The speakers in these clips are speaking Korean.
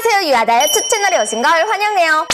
안녕하세요, 유아 다이어트 채널에 오신 걸 환영해요.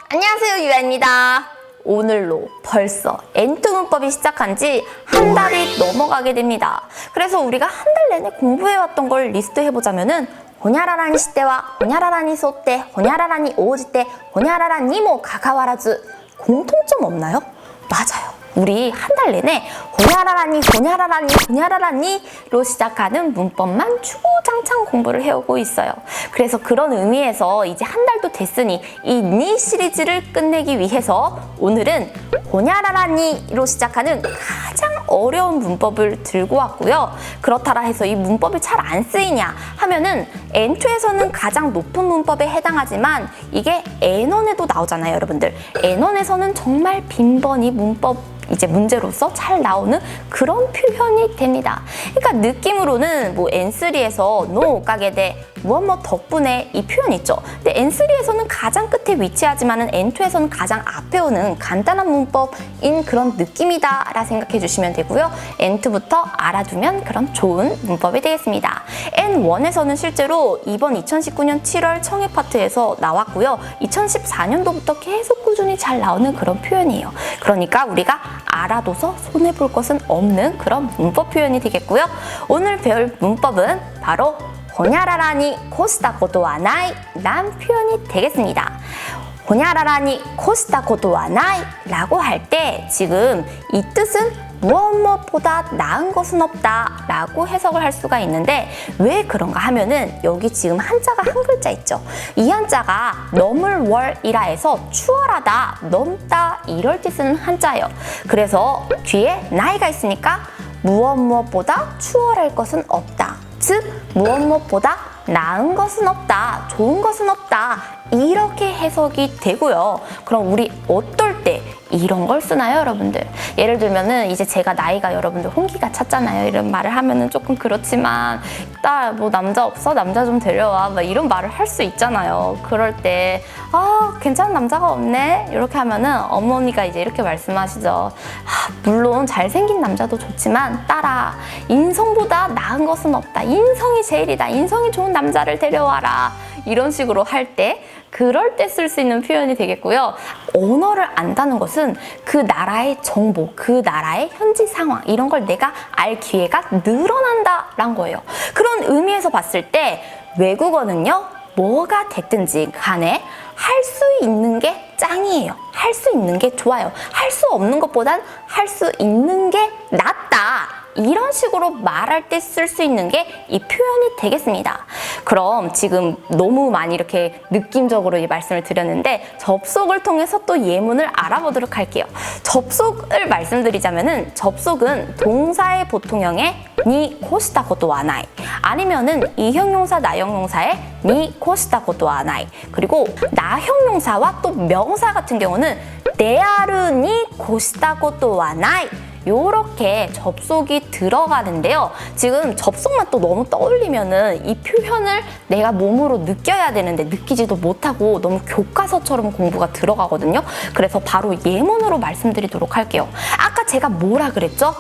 안녕하세요, 유아입니다. 오늘로 벌써 N2 문법이 시작한 지 한 달이 넘어가게 됩니다. 그래서 우리가 한 달 내내 공부해왔던 걸 리스트해보자면은 호냐라라니 시대와 호냐라라니 소때, 호냐라라니 오지때, 호냐라라니 모 가가와라즈 공통점 없나요? 맞아요. 우리 한 달 내내 호냐라라니 호냐라라니 호냐라라니로 시작하는 문법만 주구장창 공부를 해오고 있어요. 그래서 그런 의미에서 이제 한 달도 됐으니 이 니 시리즈를 끝내기 위해서 오늘은 호냐라라니로 시작하는 가장 어려운 문법을 들고 왔고요. 그렇다라 해서 이 문법이 잘 안 쓰이냐 하면은 N2에서는 가장 높은 문법에 해당하지만 이게 N1에도 나오잖아요, 여러분들. N1에서는 정말 빈번히 문법 이제 문제로서 잘 나오는 그런 표현이 됩니다. 그러니까 느낌으로는 뭐 N3에서 노 오까게데 무엇 덕분에 이 표현 있죠. 근데 N3에서는 가장 끝에 위치하지만은 N2에서는 가장 앞에 오는 간단한 문법인 그런 느낌이다 라 생각해 주시면 되고요. N2부터 알아두면 그런 좋은 문법이 되겠습니다. N1에서는 실제로 이번 2019년 7월 청해 파트에서 나왔고요. 2014년도부터 계속 꾸준히 잘 나오는 그런 표현이에요. 그러니까 우리가 알아둬서 손해볼 것은 없는 그런 문법 표현이 되겠고요. 오늘 배울 문법은 바로 호냐라라니 코시다ことはない란 표현이 되겠습니다. 호냐라라니 코시다ことはない라고 할 때 지금 이 뜻은 무엇보다 나은 것은 없다 라고 해석을 할 수가 있는데 왜 그런가 하면은 여기 지금 한자가 한 글자 있죠. 이 한자가 넘을 월이라 해서 추월하다, 넘다 이럴 때 쓰는 한자예요. 그래서 뒤에 나이가 있으니까 무엇보다 추월할 것은 없다. 즉 무엇보다 나은 것은 없다, 좋은 것은 없다 이렇게 해석이 되고요. 그럼 우리 어떨 때 이런 걸 쓰나요, 여러분들? 예를 들면은 이제 제가 나이가 여러분들 홍기가 찼잖아요. 이런 말을 하면은 조금 그렇지만 딸 뭐 남자 없어? 남자 좀 데려와 막 이런 말을 할 수 있잖아요. 그럴 때 괜찮은 남자가 없네? 이렇게 하면은 어머니가 이제 이렇게 말씀하시죠. 물론 잘생긴 남자도 좋지만 딸아 인성보다 나은 것은 없다. 인성이 제일이다. 인성이 좋은 남자를 데려와라. 이런 식으로 할 때 그럴 때 쓸 수 있는 표현이 되겠고요. 언어를 안다는 것은 그 나라의 정보, 그 나라의 현지 상황 이런 걸 내가 알 기회가 늘어난다라는 거예요. 그런 의미에서 봤을 때 외국어는요. 뭐가 됐든지 간에 할 수 있는 게 짱이에요. 할 수 있는 게 좋아요. 할 수 없는 것보단 할 수 있는 게 낫다. 이런 식으로 말할 때 쓸 수 있는 게 이 표현이 되겠습니다. 그럼 지금 너무 많이 이렇게 느낌적으로 이 말씀을 드렸는데 접속을 통해서 또 예문을 알아보도록 할게요. 접속을 말씀드리자면은 접속은 동사의 보통형의 니 코시다ことはない 아니면은 이형용사 나형용사의 니 코시다ことはない 그리고 나형용사와 또 명사 같은 경우는 데아르 니 코시다ことはない 요렇게 접속이 들어가는데요. 지금 접속만 또 너무 떠올리면은 이 표현을 내가 몸으로 느껴야 되는데 느끼지도 못하고 너무 교과서처럼 공부가 들어가거든요. 그래서 바로 예문으로 말씀드리도록 할게요. 아까 제가 뭐라 그랬죠?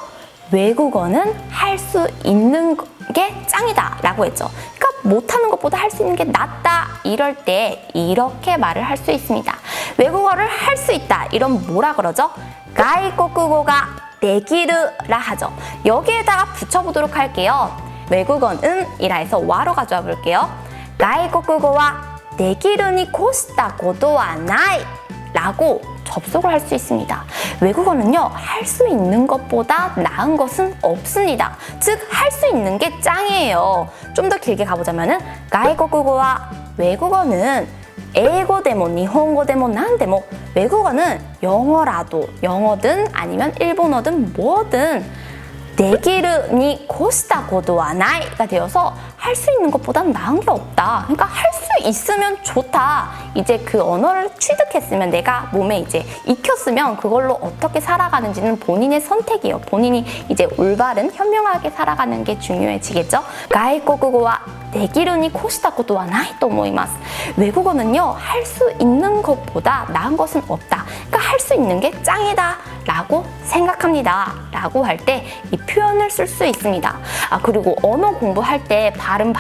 외국어는 할 수 있는 게 짱이다 라고 했죠. 그러니까 못하는 것보다 할 수 있는 게 낫다 이럴 때 이렇게 말을 할 수 있습니다. 외국어를 할 수 있다 이런 뭐라 그러죠? 가이코쿠고가 되기르라 하죠. 여기에다가 붙여보도록 할게요. 외국어는 이라 해서 와로 가져와 볼게요. 가이코쿠고와 되기르니 코시다ことはない라고 접속을 할 수 있습니다. 외국어는요, 할 수 있는 것보다 나은 것은 없습니다. 즉, 할 수 있는 게 짱이에요. 좀 더 길게 가보자면은, 가이코쿠고와 외국어는 에고데모, 니혼고데모, 난데모 외국어는 영어라도 영어든 아니면 일본어든 뭐든 되기르니 코시다ことは나이가 되어서 할 수 있는 것보단 나은 게 없다. 그러니까 할 수 있으면 좋다. 이제 그 언어를 취득했으면 내가 몸에 이제 익혔으면 그걸로 어떻게 살아가는지는 본인의 선택이에요. 본인이 이제 올바른 현명하게 살아가는 게 중요해지겠죠. 가이코쿠고와 되기르니 코시다ことはないと思います. 외국어는요, 할 수 있는 것보다 나은 것은 없다. 그러니까 할 수 있는 게 짱이다 라고 생각합니다 라고 할 때 이 표현을 쓸 수 있습니다. 그리고 언어 공부할 때 발음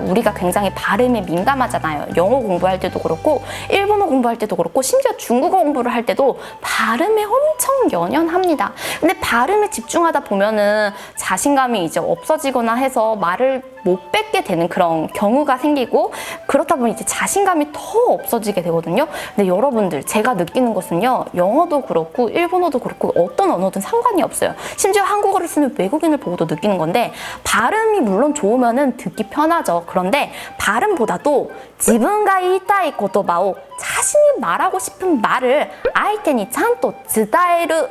우리가 굉장히 발음에 민감하잖아요. 영어 공부할 때도 그렇고 일본어 공부할 때도 그렇고 심지어 중국어 공부를 할 때도 발음에 엄청 연연합니다. 근데 발음에 집중하다 보면은 자신감이 이제 없어지거나 해서 말을 못 뱉게 되는 그런 경우가 생기고 그렇다 보면 이제 자신감이 더 없어지게 되거든요. 근데 여러분들 제가 느끼는 것은요, 영어도 그렇고 일본어도 그렇고 어떤 언어든 상관이 없어요. 심지어 한국어를 쓰는 외국인을 보고도 느끼는 건데 발음이 물론 좋으면은 듣기 편하죠. 그런데 발음보다도 지분가 이타이 고토바오 자신이 말하고 싶은 말을 아이테니 찬또 즈다에르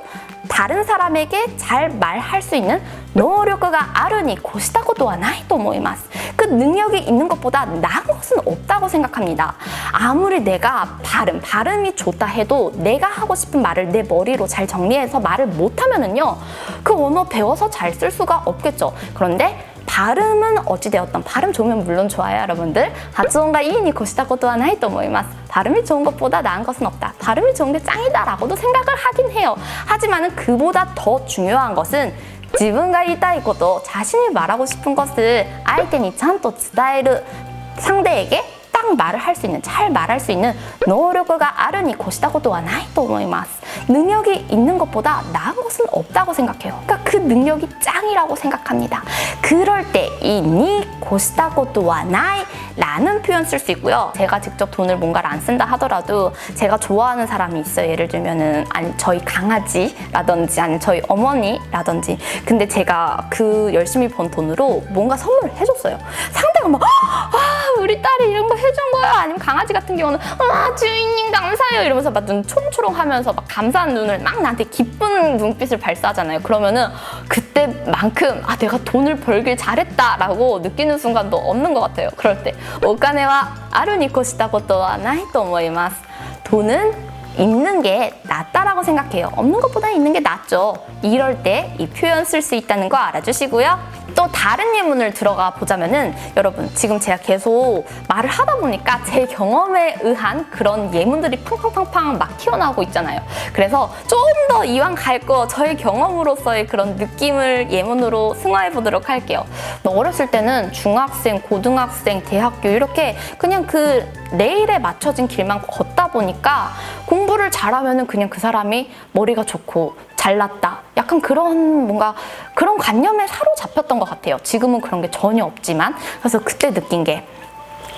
다른 사람에게 잘 말할 수 있는 노력가 아르니 고시다 것도와 나이と思います. 그 능력이 있는 것보다 나은 것은 없다고 생각합니다. 아무리 내가 발음이 좋다 해도 내가 하고 싶은 말을 내 머리로 잘 정리해서 말을 못하면은요, 그 언어 배워서 잘 쓸 수가 없겠죠. 그런데 발음은 어찌되었던 발음 좋으면 물론 좋아요, 여러분들.発音がいいに越したことはないと思います. 발음이 좋은 것보다 나은 것은 없다. 발음이 좋은 게 짱이다 라고도 생각을 하긴 해요. 하지만은 그보다 더 중요한 것은 自分が言いたいこと, 자신이 말하고 싶은 것을 相手にちゃんと伝える, 상대에게 딱 말을 할 수 있는, 잘 말할 수 있는 노력가 아르니 고시다ことはないと思います. 능력이 있는 것보다 나은 것은 없다고 생각해요. 그러니까 그 능력이 짱이라고 생각합니다. 그럴 때 이 니 고시다ことはない라는 표현 쓸 수 있고요. 제가 직접 돈을 뭔가를 안 쓴다 하더라도 제가 좋아하는 사람이 있어요. 예를 들면은 아니 저희 강아지라든지 아니 저희 어머니라든지. 근데 제가 그 열심히 번 돈으로 뭔가 선물을 해줬어요. 상대가 막 우리 딸이 이런 거 해준 거야. 아니면 강아지 같은 경우는 주인님 감사해요 이러면서 막 눈 초롱초롱하면서 막 감사한 눈을 막 나한테 기쁜 눈빛을 발사하잖아요. 그러면은 그때만큼 내가 돈을 벌길 잘했다라고 느끼는 순간도 없는 것 같아요. 그럴 때 お金はあるに越したことはないと思います. 돈은 있는 게 낫다라고 생각해요. 없는 것보다 있는 게 낫죠. 이럴 때 이 표현 쓸 수 있다는 거 알아주시고요. 또 다른 예문을 들어가 보자면은 여러분 지금 제가 계속 말을 하다 보니까 제 경험에 의한 그런 예문들이 팡팡팡팡 막 튀어나오고 있잖아요. 그래서 조금 더 이왕 갈 거 저의 경험으로서의 그런 느낌을 예문으로 승화해 보도록 할게요. 어렸을 때는 중학생, 고등학생, 대학교 이렇게 그냥 그 레일에 맞춰진 길만 걷다 보니까 공부를 잘하면은 그냥 그 사람이 머리가 좋고 잘났다. 약간 그런 뭔가 그런 관념에 사로잡혔던 것 같아요. 지금은 그런 게 전혀 없지만. 그래서 그때 느낀 게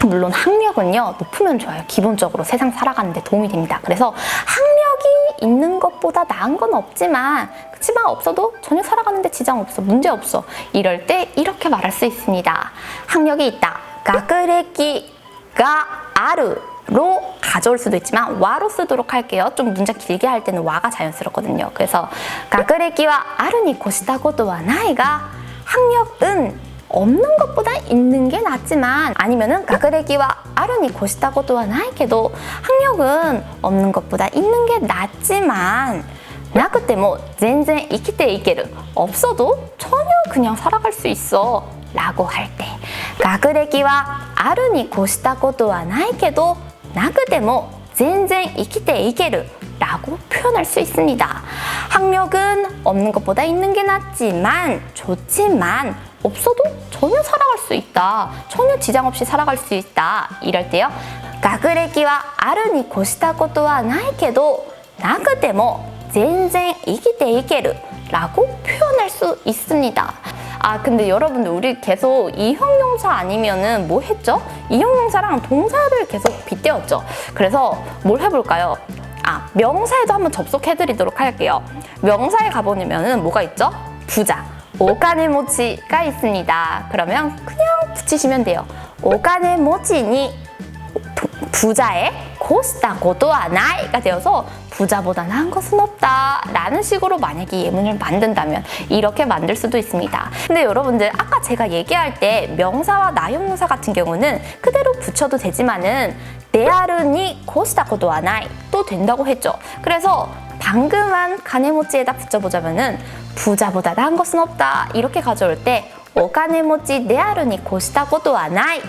물론 학력은요 높으면 좋아요. 기본적으로 세상 살아가는데 도움이 됩니다. 그래서 학력이 있는 것보다 나은 건 없지만 그치만 없어도 전혀 살아가는데 지장 없어. 문제 없어. 이럴 때 이렇게 말할 수 있습니다. 학력이 있다. 学歴がある로 가져올 수도 있지만 와로 쓰도록 할게요. 좀 문장 길게 할 때는 와가 자연스럽거든요. 그래서 学歴はあるに越したことはないが 학력은 없는 것보다 있는 게 낫지만 아니면은 学歴はあるに越したことはないけど 학력은 없는 것보다 있는 게 낫지만 なくても全然生きていける 없어도 전혀 그냥 살아갈 수 있어 라고 할 때 学歴はあるに越したことはないけどなくても全然生きていける 라고 표현할 수 있습니다. 학력은 없는 것보다 있는 게 낫지만 좋지만 없어도 전혀 살아갈 수 있다. 전혀 지장 없이 살아갈 수 있다. 이럴 때요. 学歴はあるに越したことはないけどなくても全然生きていける 라고 표현할 수 있습니다. 근데 여러분들 우리 계속 이형용사 아니면은 뭐 했죠? 이형용사랑 동사를 계속 빗대었죠. 그래서 뭘 해볼까요? 명사에도 한번 접속해드리도록 할게요. 명사에 가보면은 뭐가 있죠? 부자, 오카네모치가 있습니다. 그러면 그냥 붙이시면 돼요. 오카네모치니 부자의 고시다 고도와 나이가 되어서 부자보다 나은 것은 없다 라는 식으로 만약에 예문을 만든다면 이렇게 만들 수도 있습니다. 근데 여러분들 아까 제가 얘기할 때 명사와 나형용사 같은 경우는 그대로 붙여도 되지만은 데아르니 고시다 고도와 나이 또 된다고 했죠. 그래서 방금 한 가네모찌에다 붙여보자면은 부자보다 나은 것은 없다 이렇게 가져올 때 오카네모찌 데아르니 고시다 고도와 나이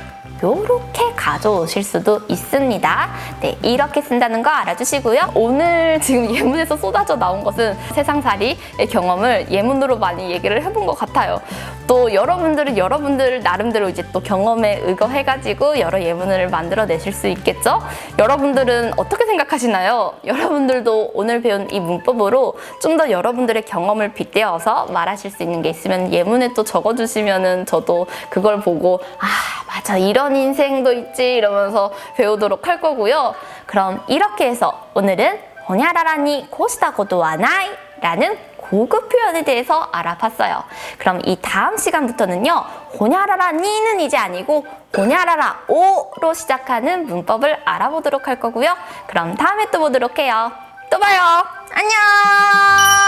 요렇게 가져오실 수도 있습니다. 네, 이렇게 쓴다는 거 알아주시고요. 오늘 지금 예문에서 쏟아져 나온 것은 세상살이의 경험을 예문으로 많이 얘기를 해본 것 같아요. 또 여러분들은 여러분들 나름대로 이제 또 경험에 의거해가지고 여러 예문을 만들어내실 수 있겠죠? 여러분들은 어떻게 생각하시나요? 여러분들도 오늘 배운 이 문법으로 좀 더 여러분들의 경험을 빗대어서 말하실 수 있는 게 있으면 예문에 또 적어주시면은 저도 그걸 보고 아, 맞아, 이런 인생도 있지 이러면서 배우도록 할 거고요. 그럼 이렇게 해서 오늘은 호냐라라니 고시다 고도 와 나이 라는 고급 표현에 대해서 알아봤어요. 그럼 이 다음 시간부터는요, 호냐라라니는 이제 아니고 호냐라라 오로 시작하는 문법을 알아보도록 할 거고요. 그럼 다음에 또 보도록 해요. 또 봐요. 안녕.